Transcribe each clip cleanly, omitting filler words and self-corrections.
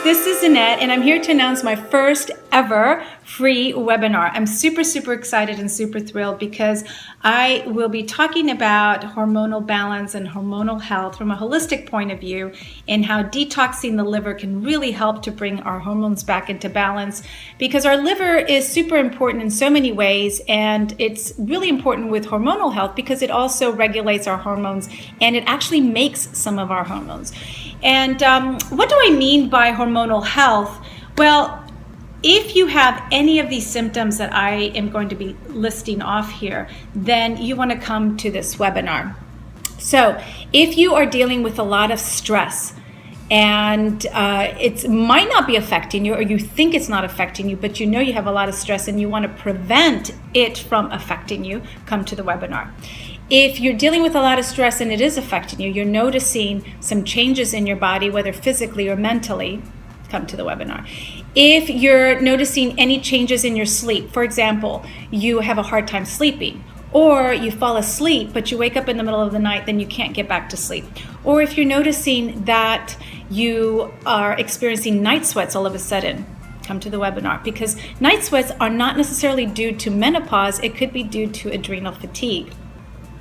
this is Annette, and I'm here to announce my first ever free webinar. I'm super excited and super thrilled because I will be talking about hormonal balance and hormonal health from a holistic point of view, and how detoxing the liver can really help to bring our hormones back into balance, because our liver is super important in so many ways, and it's really important with hormonal health because it also regulates our hormones and it actually makes some of our hormones. And what do I mean by hormonal health? Well, if you have any of these symptoms that I am going to be listing off here, then you want to come to this webinar. So if you are dealing with a lot of stress and it might not be affecting you, or you think it's not affecting you, but you know you have a lot of stress and you want to prevent it from affecting you, come to the webinar. If you're dealing with a lot of stress and it is affecting you, you're noticing some changes in your body, whether physically or mentally, come to the webinar. If you're noticing any changes in your sleep, for example, you have a hard time sleeping, or you fall asleep but you wake up in the middle of the night, then you can't get back to sleep. Or if you're noticing that you are experiencing night sweats all of a sudden, come to the webinar, because night sweats are not necessarily due to menopause. It could be due to adrenal fatigue.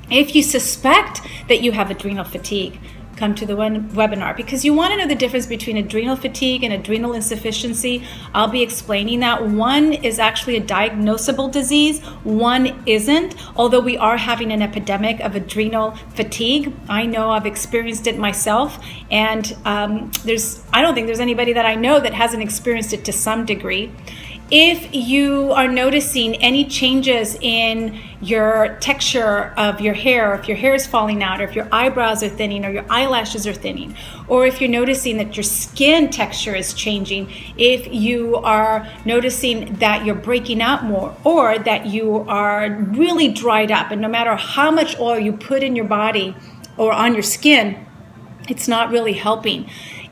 If you suspect that you have adrenal fatigue, come to the webinar, because you want to know the difference between adrenal fatigue and adrenal insufficiency. I'll be explaining that. One is actually a diagnosable disease, one isn't, although we are having an epidemic of adrenal fatigue. I know I've experienced it myself, and I don't think there's anybody that I know that hasn't experienced it to some degree. If you are noticing any changes in your texture of your hair, if your hair is falling out, or if your eyebrows are thinning, or your eyelashes are thinning, or if you're noticing that your skin texture is changing, if you are noticing that you're breaking out more, or that you are really dried up, and no matter how much oil you put in your body or on your skin, it's not really helping.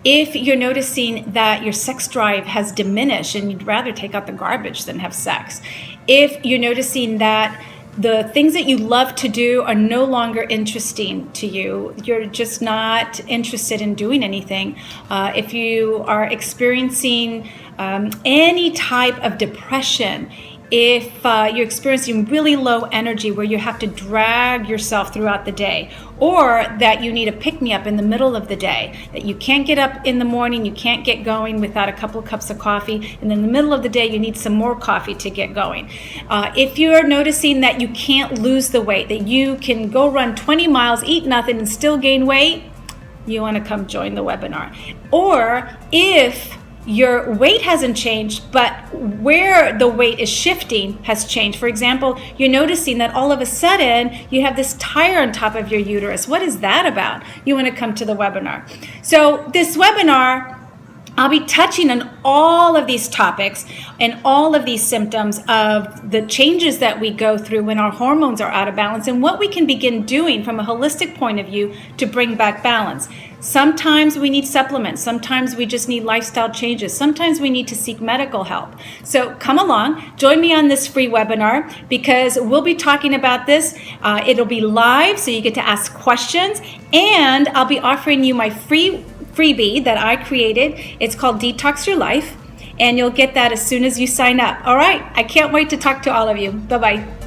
If you're noticing that your sex drive has diminished and you'd rather take out the garbage than have sex. If you're noticing that the things that you love to do are no longer interesting to you, you're just not interested in doing anything. If you are experiencing any type of depression, if you're experiencing really low energy where you have to drag yourself throughout the day, or that you need a pick-me-up in the middle of the day, that you can't get up in the morning, you can't get going without a couple of cups of coffee, and in the middle of the day you need some more coffee to get going. If you're noticing that you can't lose the weight, that you can go run 20 miles, eat nothing, and still gain weight, you want to come join the webinar. Or if your weight hasn't changed, but where the weight is shifting has changed. For example, you're noticing that all of a sudden you have this tire on top of your uterus. What is that about? You want to come to the webinar. So this webinar, I'll be touching on all of these topics and all of these symptoms of the changes that we go through when our hormones are out of balance, and what we can begin doing from a holistic point of view to bring back balance. Sometimes we need supplements. Sometimes we just need lifestyle changes. Sometimes we need to seek medical help. So come along, join me on this free webinar, because we'll be talking about this. It'll be live, so you get to ask questions, and I'll be offering you my freebie that I created. It's called Detox Your Life, and you'll get that as soon as you sign up. All right, I can't wait to talk to all of you. Bye-bye.